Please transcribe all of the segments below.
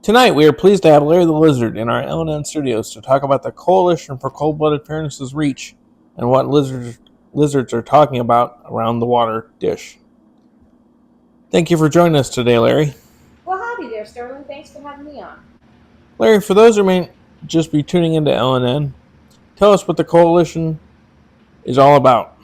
Tonight, we are pleased to have Larry the Lizard in our L&N studios to talk about the Coalition for Cold-Blooded Fairness's reach and what lizards are talking about around the water dish. Thank you for joining us today, Larry. Well, howdy there, Sterling. Thanks for having me on. Larry, for those who may just be tuning into L&N, tell us what the Coalition is all about.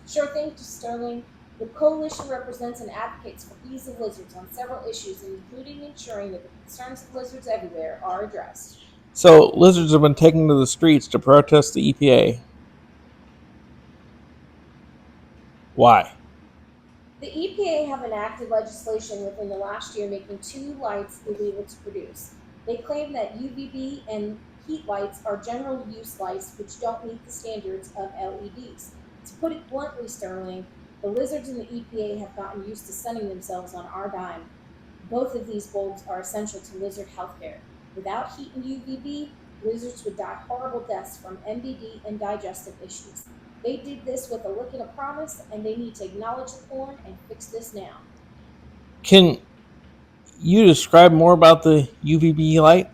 Sure thing, Sterling. The coalition represents and advocates for ease of lizards on several issues, including ensuring that the concerns of lizards everywhere are addressed. So, lizards have been taken to the streets to protest the EPA. Why? The EPA have enacted legislation within the last year making two lights illegal to produce. They claim that UVB and heat lights are general use lights which don't meet the standards of LEDs. To put it bluntly, Sterling, the lizards in the EPA have gotten used to sunning themselves on our dime. Both of these bulbs are essential to lizard healthcare. Without heat and UVB, lizards would die horrible deaths from MBD and digestive issues. They did this with a look and a promise, and they need to acknowledge the porn and fix this now. Can you describe more about the UVB light?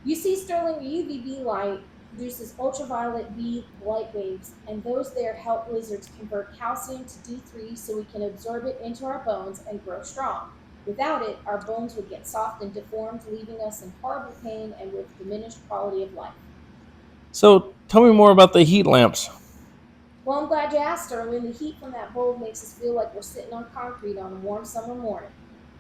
You see, Sterling, the UVB light produces ultraviolet B light waves, and those there help lizards convert calcium to D3 so we can absorb it into our bones and grow strong. Without it, our bones would get soft and deformed, leaving us in horrible pain and with diminished quality of life. So, tell me more about the heat lamps. Well, I'm glad you asked, Sterling. The heat from that bulb makes us feel like we're sitting on concrete on a warm summer morning.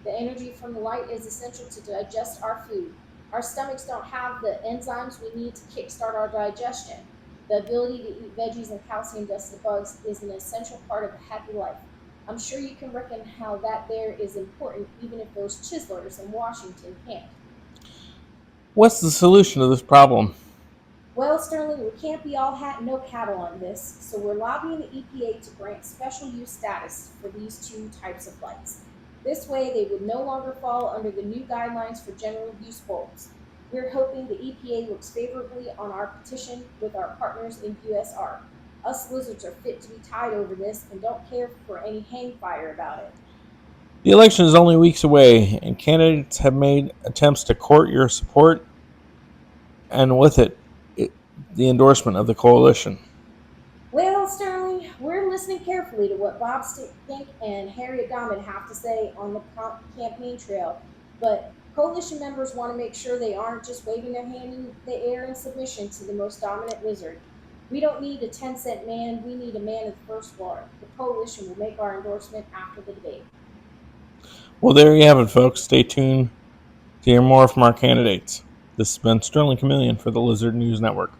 The energy from the light is essential to digest our food. Our stomachs don't have the enzymes we need to kickstart our digestion. The ability to eat veggies and calcium dusted bugs is an essential part of a happy life. I'm sure you can reckon how that there is important, even if those chiselers in Washington can't. What's the solution to this problem? Well, Sterling, we can't be all hat and no cattle on this, so we're lobbying the EPA to grant special use status for these two types of lights. This way, they would no longer fall under the new guidelines for general use bulbs. We're hoping the EPA looks favorably on our petition with our partners in USR. Us lizards are fit to be tied over this and don't care for any hang fire about it. The election is only weeks away, and candidates have made attempts to court your support, and with it the endorsement of the coalition. Well, Sterling, we're listening carefully to what Bob Stink and Harriet Domin have to say on the campaign trail, but coalition members want to make sure they aren't just waving their hand in the air in submission to the most dominant lizard. We don't need a 10-cent man, we need a man of the first floor. The coalition will make our endorsement after the debate. Well, there you have it, folks. Stay tuned to hear more from our candidates. This has been Sterling Chameleon for the Lizard News Network.